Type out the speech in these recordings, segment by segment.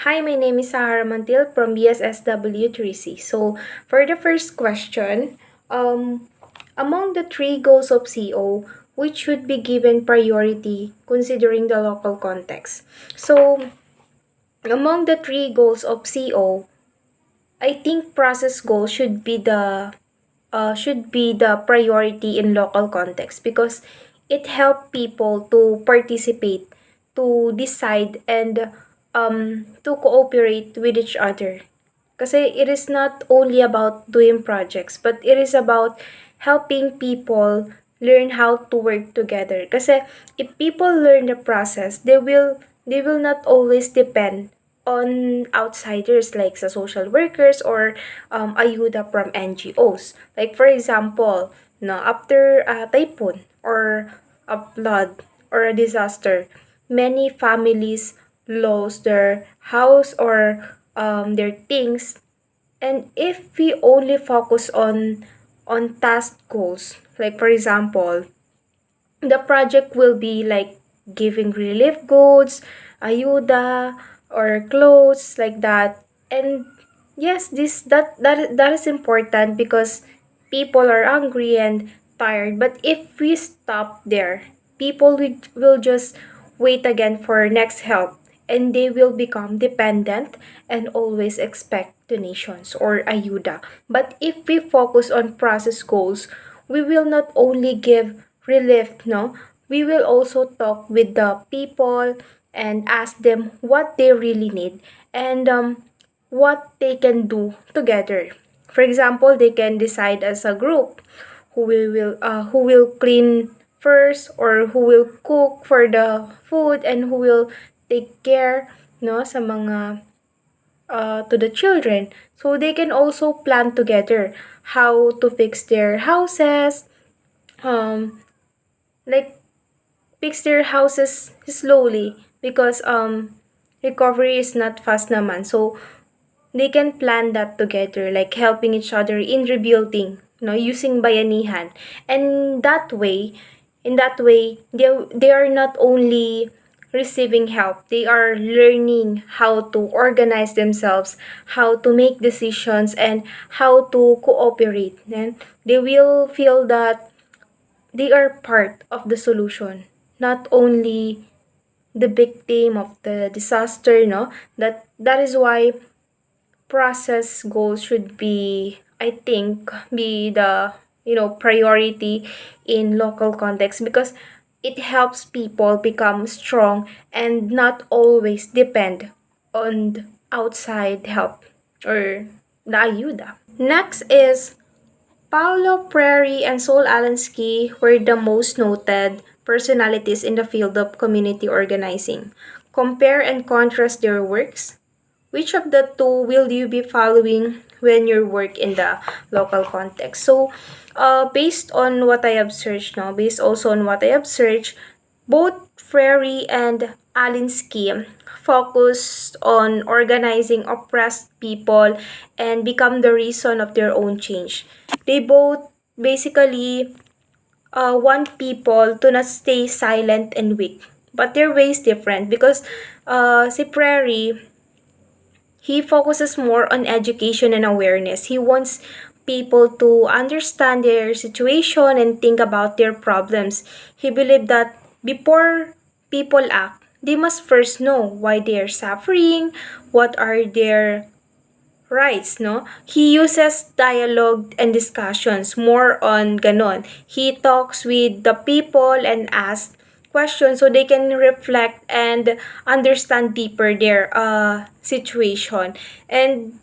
Hi, my name is Sahara Mantil from BSSW3C. So, for the first question, among the three goals of CO, which should be given priority considering the local context? So, among the three goals of CO, I think process goals should be the priority in local context because it helps people to participate, to decide, and to cooperate with each other. Kasi it is not only about doing projects, but it is about helping people learn how to work together. Kasi if people learn the process, they will not always depend on outsiders like sa social workers or ayuda from NGOs. Like for example, no, after a typhoon or a flood or a disaster, many families lost their house or their things. And if we only focus on task goals, like for example, the project will be like giving relief goods, ayuda, or clothes like that. And yes, that is important because people are hungry and tired. But if we stop there, people will just wait again for next help, and they will become dependent and always expect donations or ayuda. But if we focus on process goals, we will not only give relief, no? We will also talk with the people and ask them what they really need and what they can do together. For example, they can decide as a group who will clean first or who will cook for the food and who will take care no sa mga to the children, so they can also plan together how to fix their houses, um like fix their houses slowly because recovery is not fast naman. So they can plan that together, like helping each other in rebuilding, no, using bayanihan. And in that way, they are not only receiving help, they are learning how to organize themselves, how to make decisions, and how to cooperate. Then they will feel that they are part of the solution, not only the victim of the disaster, no? That is why process goals should be, I think, be the priority in local context because it helps people become strong and not always depend on outside help or the ayuda. Next is Paulo Freire and Saul Alinsky were the most noted personalities in the field of community organizing. Compare and contrast their works. Which of the two will you be following when you work in the local context? So, based on what I have searched, no, based also on what I have searched, both Frary and Alinsky focused on organizing oppressed people and become the reason of their own change. They both basically want people to not stay silent and weak. But their way is different because si Prairie, he focuses more on education and awareness. He wants people to understand their situation and think about their problems. He believed that before people act, they must first know why they are suffering, what are their rights, no? He uses dialogue and discussions more on ganon. He talks with the people and asks questions so they can reflect and understand deeper their situation. And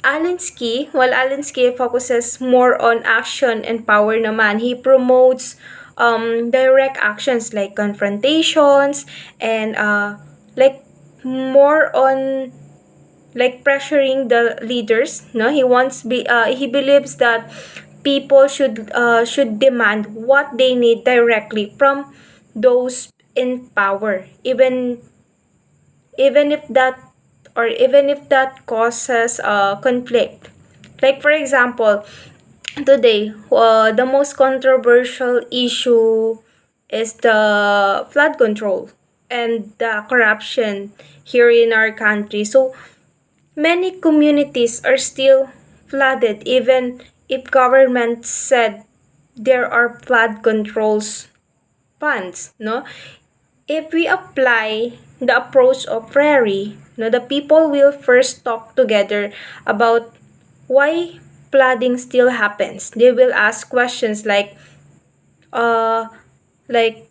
while Alinsky focuses more on action and power naman, he promotes direct actions like confrontations and like more on like pressuring the leaders, no, he believes that people should demand what they need directly from those in power, even if that causes conflict. Like for example, today the most controversial issue is the flood control. and the corruption here in our country. So many communities are still flooded even if government said there are flood controls funds, no? If we apply the approach of prairie, no, the people will first talk together about why flooding still happens. They will ask questions uh, like,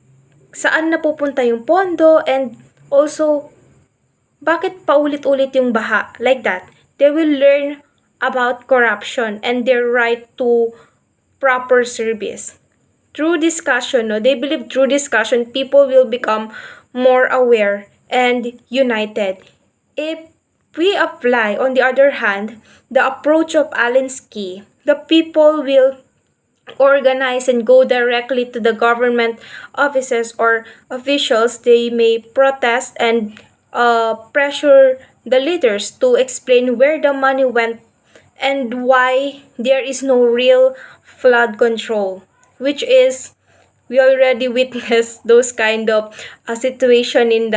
saan napupunta yung pondo, and also, bakit paulit-ulit yung baha? Like that. They will learn about corruption and their right to proper service. Through discussion, no, they believe through discussion, people will become more aware and united. If we apply, on the other hand, the approach of Alinsky, the people will organize and go directly to the government offices or officials. They may protest and pressure the leaders to explain where the money went and why there is no real flood control, which is, we already witnessed those kind of situation in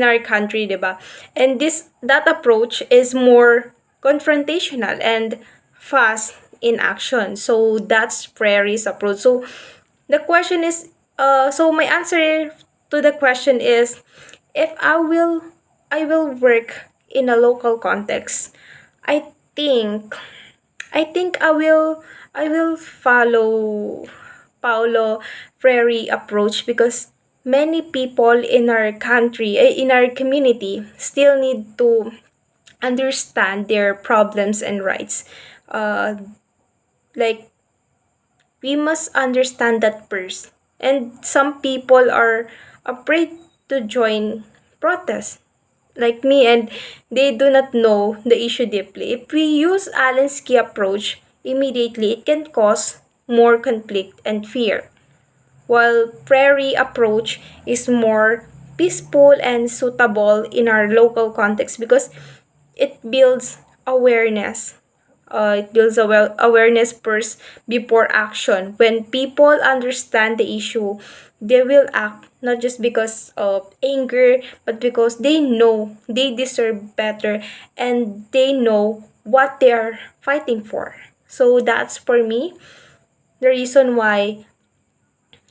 our country, diba? And that approach is more confrontational and fast in action. So that's Prairie's approach. So the question is, so my answer to the question is, if I will work in a local context, I think I will follow Paulo Freire approach, because many people in our country, in our community, still need to understand their problems and rights. Uh, like, we must understand that first. And some people are afraid to join protests, like me, and they do not know the issue deeply. If we use Allen's key approach immediately, it can cause more conflict and fear, while Prairie approach is more peaceful and suitable in our local context, because it builds awareness. It builds awareness first before action. When people understand the issue, they will act not just because of anger, but because they know they deserve better and they know what they are fighting for. So that's for me the reason why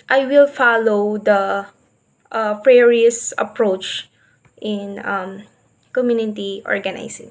I will follow the Prairie's approach in community organizing.